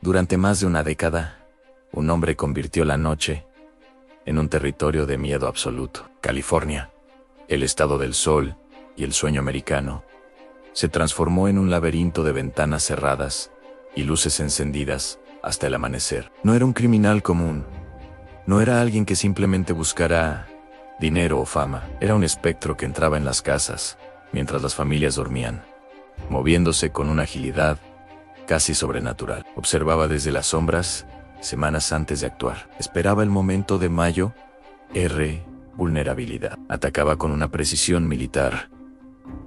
Durante más de una década, un hombre convirtió la noche en un territorio de miedo absoluto. California, el estado del sol y el sueño americano, se transformó en un laberinto de ventanas cerradas y luces encendidas hasta el amanecer. No era un criminal común. No era alguien que simplemente buscara dinero o fama. Era un espectro que entraba en las casas mientras las familias dormían, moviéndose con una agilidad casi sobrenatural. Observaba desde las sombras semanas antes de actuar. Esperaba el momento de mayo, vulnerabilidad. Atacaba con una precisión militar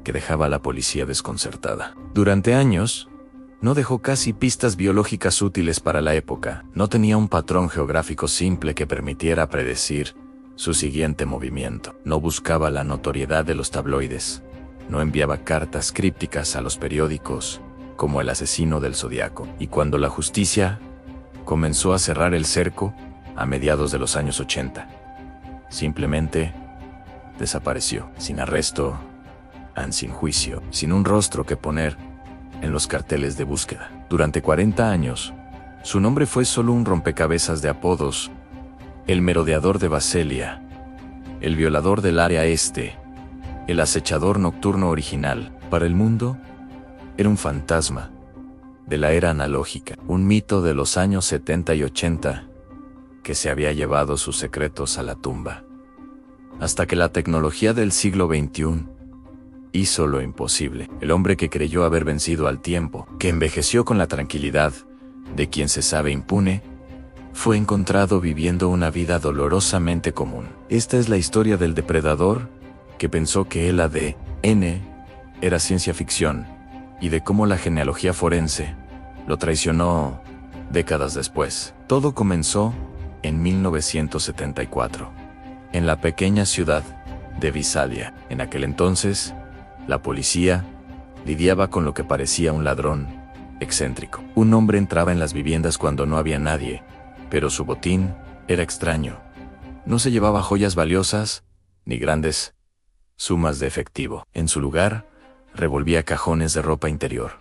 que dejaba a la policía desconcertada. Durante años, no dejó casi pistas biológicas útiles para la época. No tenía un patrón geográfico simple que permitiera predecir su siguiente movimiento. No buscaba la notoriedad de los tabloides. No enviaba cartas crípticas a los periódicos como el asesino del Zodiaco. Y cuando la justicia comenzó a cerrar el cerco a mediados de los años 80, simplemente desapareció, sin arresto, sin juicio, sin un rostro que poner en los carteles de búsqueda. Durante 40 años, su nombre fue solo un rompecabezas de apodos: el merodeador de Visalia, el violador del área este, el acechador nocturno original. Para el mundo, era un fantasma de la era analógica, un mito de los años 70 y 80 que se había llevado sus secretos a la tumba. Hasta que la tecnología del siglo XXI hizo lo imposible. El hombre que creyó haber vencido al tiempo, que envejeció con la tranquilidad de quien se sabe impune, fue encontrado viviendo una vida dolorosamente común. Esta es la historia del depredador que pensó que el ADN era ciencia ficción, y de cómo la genealogía forense lo traicionó décadas después. Todo comenzó en 1974, en la pequeña ciudad de Visalia. En aquel entonces, la policía lidiaba con lo que parecía un ladrón excéntrico. Un hombre entraba en las viviendas cuando no había nadie, pero su botín era extraño. No se llevaba joyas valiosas ni grandes sumas de efectivo. En su lugar, revolvía cajones de ropa interior,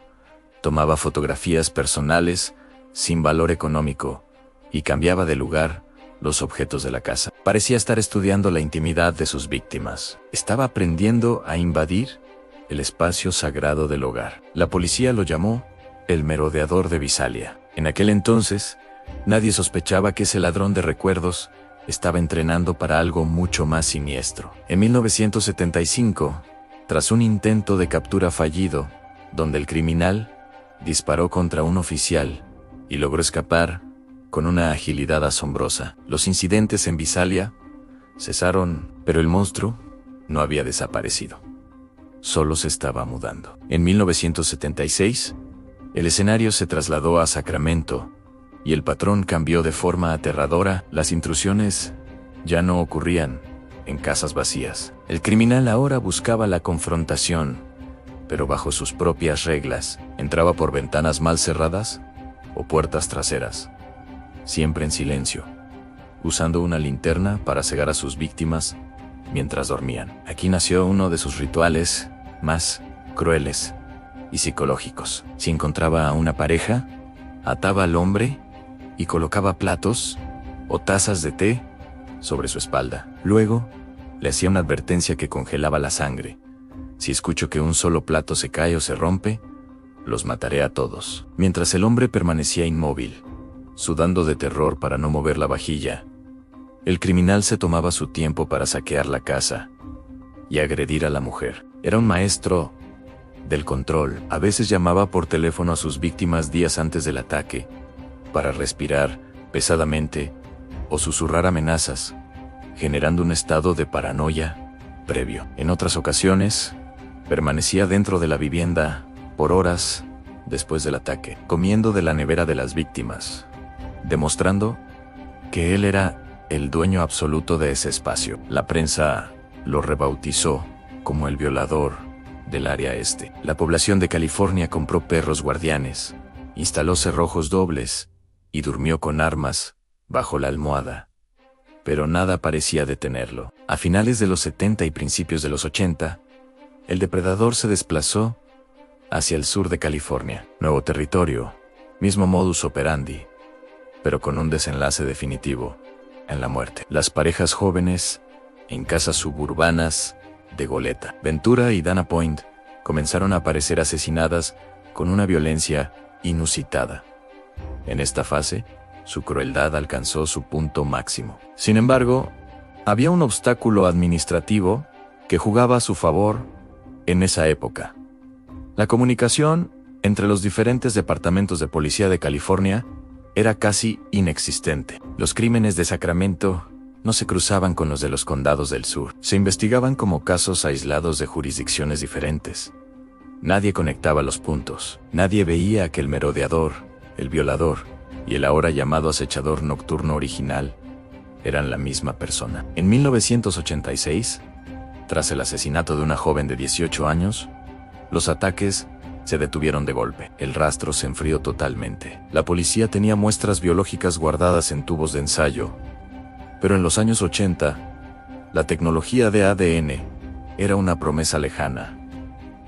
tomaba fotografías personales sin valor económico y cambiaba de lugar los objetos de la casa. Parecía estar estudiando la intimidad de sus víctimas. Estaba aprendiendo a invadir el espacio sagrado del hogar. La policía lo llamó el merodeador de Visalia. En aquel entonces, nadie sospechaba que ese ladrón de recuerdos estaba entrenando para algo mucho más siniestro. En 1975, tras un intento de captura fallido, donde el criminal disparó contra un oficial y logró escapar con una agilidad asombrosa, los incidentes en Visalia cesaron, pero el monstruo no había desaparecido. Solo se estaba mudando. En 1976, el escenario se trasladó a Sacramento y el patrón cambió de forma aterradora. Las intrusiones ya no ocurrían en casas vacías. El criminal ahora buscaba la confrontación, pero bajo sus propias reglas. Entraba por ventanas mal cerradas o puertas traseras, siempre en silencio, usando una linterna para cegar a sus víctimas mientras dormían. Aquí nació uno de sus rituales más crueles y psicológicos. Si encontraba a una pareja, ataba al hombre y colocaba platos o tazas de té sobre su espalda. Luego, le hacía una advertencia que congelaba la sangre: si escucho que un solo plato se cae o se rompe, los mataré a todos. Mientras el hombre permanecía inmóvil, sudando de terror para no mover la vajilla, el criminal se tomaba su tiempo para saquear la casa y agredir a la mujer. Era un maestro del control. A veces llamaba por teléfono a sus víctimas días antes del ataque para respirar pesadamente o susurrar amenazas, generando un estado de paranoia previo. En otras ocasiones, permanecía dentro de la vivienda por horas después del ataque, comiendo de la nevera de las víctimas, demostrando que él era el dueño absoluto de ese espacio. La prensa lo rebautizó como el violador del área este. La población de California compró perros guardianes, instaló cerrojos dobles y durmió con armas bajo la almohada. Pero nada parecía detenerlo. A finales de los 70 y principios de los 80, el depredador se desplazó hacia el sur de California, nuevo territorio, Mismo modus operandi, pero con un desenlace definitivo en la muerte. Las parejas jóvenes en casas suburbanas de Goleta, Ventura y Dana Point comenzaron a aparecer asesinadas con una violencia inusitada. En esta fase, su crueldad alcanzó su punto máximo. Sin embargo, había un obstáculo administrativo que jugaba a su favor en esa época. La comunicación entre los diferentes departamentos de policía de California era casi inexistente. Los crímenes de Sacramento no se cruzaban con los de los condados del sur. Se investigaban como casos aislados de jurisdicciones diferentes. Nadie conectaba los puntos. Nadie veía que el merodeador, el violador y el ahora llamado acechador nocturno original eran la misma persona. En 1986, tras el asesinato de una joven de 18 años, los ataques se detuvieron de golpe. El rastro se enfrió totalmente. La policía tenía muestras biológicas guardadas en tubos de ensayo, pero en los años 80, la tecnología de ADN era una promesa lejana,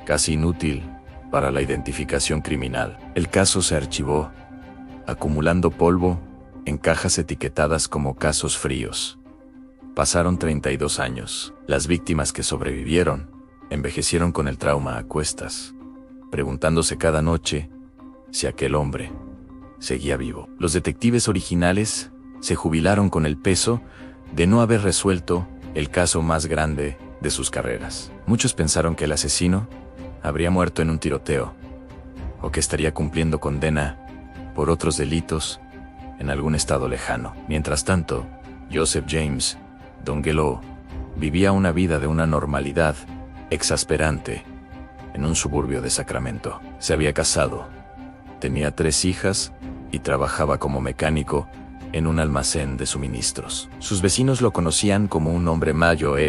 casi inútil para la identificación criminal. El caso se archivó, acumulando polvo en cajas etiquetadas como casos fríos. Pasaron 32 años. Las víctimas que sobrevivieron envejecieron con el trauma a cuestas, preguntándose cada noche si aquel hombre seguía vivo. Los detectives originales se jubilaron con el peso de no haber resuelto el caso más grande de sus carreras. Muchos pensaron que el asesino habría muerto en un tiroteo, o que estaría cumpliendo condena por otros delitos en algún estado lejano. Mientras tanto, Joseph James Dungelo vivía una vida de una normalidad exasperante en un suburbio de Sacramento. Se había casado, tenía 3 hijas y trabajaba como mecánico en un almacén de suministros. Sus vecinos lo conocían como un hombre mayor,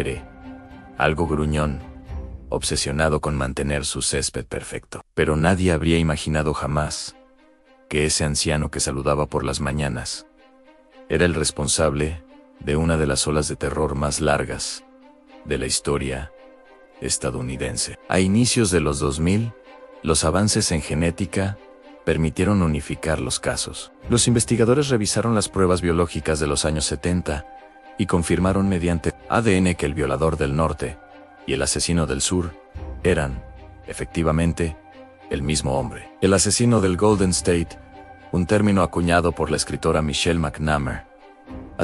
algo gruñón, obsesionado con mantener su césped perfecto. Pero nadie habría imaginado jamás que ese anciano que saludaba por las mañanas era el responsable de una de las olas de terror más largas de la historia estadounidense. A inicios de los 2000, los avances en genética permitieron unificar los casos. Los investigadores revisaron las pruebas biológicas de los años 70 y confirmaron mediante ADN que el violador del norte y el asesino del sur eran, efectivamente, el mismo hombre. El asesino del Golden State, un término acuñado por la escritora Michelle McNamara,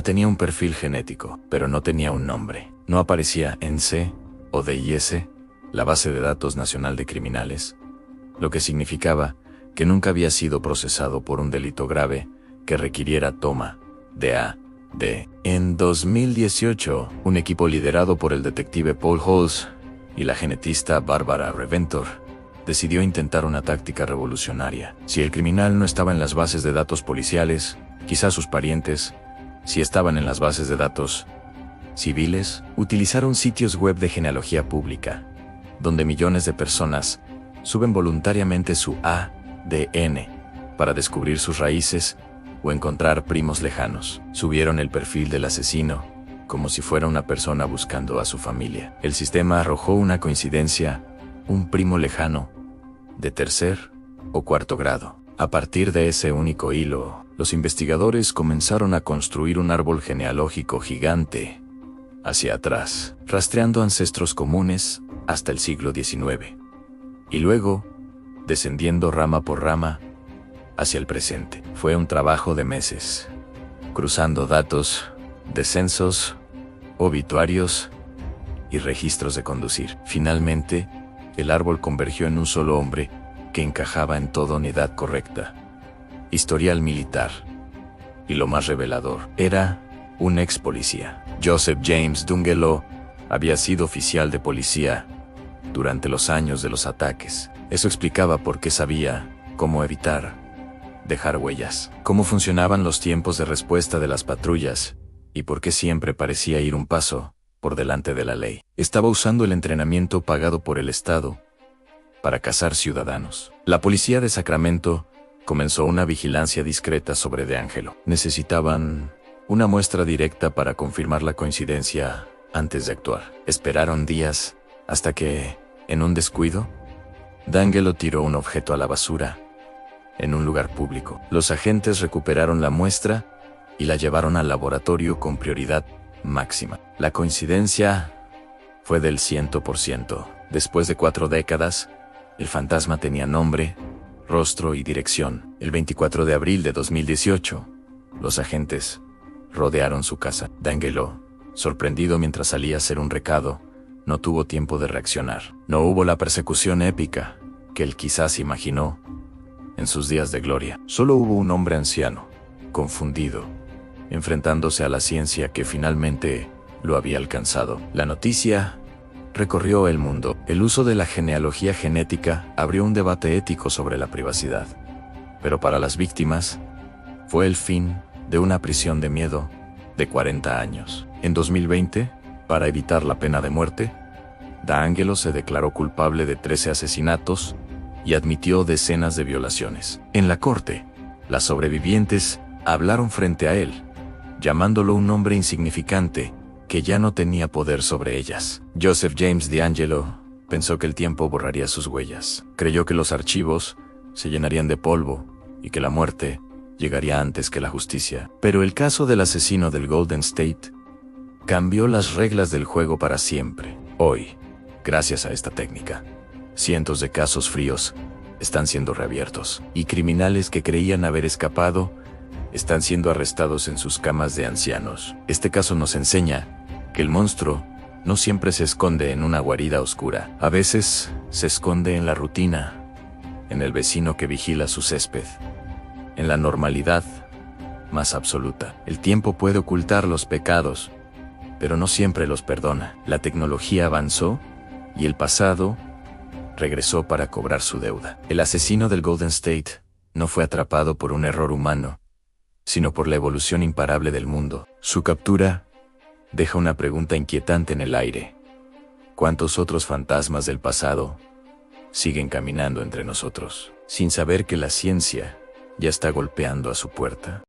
tenía un perfil genético, pero no tenía un nombre. No aparecía en C o DIS, la base de datos nacional de criminales, lo que significaba que nunca había sido procesado por un delito grave que requiriera toma de ADN. En 2018, un equipo liderado por el detective Paul Halls y la genetista Barbara Reventor decidió intentar una táctica revolucionaria. Si el criminal no estaba en las bases de datos policiales, quizás sus parientes, si estaban en las bases de datos civiles, utilizaron sitios web de genealogía pública, donde millones de personas suben voluntariamente su ADN para descubrir sus raíces o encontrar primos lejanos. Subieron el perfil del asesino como si fuera una persona buscando a su familia. El sistema arrojó una coincidencia, un primo lejano, de 3er o 4º grado. A partir de ese único hilo, los investigadores comenzaron a construir un árbol genealógico gigante hacia atrás, rastreando ancestros comunes hasta el siglo XIX, y luego, descendiendo rama por rama, hacia el presente. Fue un trabajo de meses, cruzando datos, descensos, obituarios y registros de conducir. Finalmente, el árbol convergió en un solo hombre que encajaba en toda unidad correcta. Historial militar. Y lo más revelador, era un ex policía. Joseph James Dungelo había sido oficial de policía durante los años de los ataques. Eso explicaba por qué sabía cómo evitar dejar huellas, cómo funcionaban los tiempos de respuesta de las patrullas y por qué siempre parecía ir un paso por delante de la ley. Estaba usando el entrenamiento pagado por el Estado para cazar ciudadanos. La policía de Sacramento comenzó una vigilancia discreta sobre DeAngelo. Necesitaban una muestra directa para confirmar la coincidencia antes de actuar. Esperaron días hasta que, en un descuido, DeAngelo tiró un objeto a la basura en un lugar público. Los agentes recuperaron la muestra y la llevaron al laboratorio con prioridad máxima. La coincidencia fue del 100%. Después de 4 décadas, el fantasma tenía nombre, rostro y dirección. El 24 de abril de 2018, los agentes rodearon su casa. D'Angelo, sorprendido mientras salía a hacer un recado, no tuvo tiempo de reaccionar. No hubo la persecución épica que él quizás imaginó en sus días de gloria. Solo hubo un hombre anciano, confundido, enfrentándose a la ciencia que finalmente lo había alcanzado. La noticia recorrió el mundo. El uso de la genealogía genética abrió un debate ético sobre la privacidad. Pero para las víctimas, fue el fin de una prisión de miedo de 40 años. En 2020, para evitar la pena de muerte, D'Angelo se declaró culpable de 13 asesinatos y admitió decenas de violaciones. En la corte, las sobrevivientes hablaron frente a él, llamándolo un hombre insignificante que ya no tenía poder sobre ellas. Joseph James D'Angelo pensó que el tiempo borraría sus huellas. Creyó que los archivos se llenarían de polvo y que la muerte llegaría antes que la justicia. Pero el caso del asesino del Golden State cambió las reglas del juego para siempre. Hoy, gracias a esta técnica, cientos de casos fríos están siendo reabiertos, y criminales que creían haber escapado están siendo arrestados en sus camas de ancianos. Este caso nos enseña que el monstruo no siempre se esconde en una guarida oscura. A veces se esconde en la rutina, en el vecino que vigila su césped, en la normalidad más absoluta. El tiempo puede ocultar los pecados, pero no siempre los perdona. La tecnología avanzó y el pasado regresó para cobrar su deuda. El asesino del Golden State no fue atrapado por un error humano, sino por la evolución imparable del mundo. Su captura deja una pregunta inquietante en el aire. ¿Cuántos otros fantasmas del pasado siguen caminando entre nosotros, sin saber que la ciencia ya está golpeando a su puerta?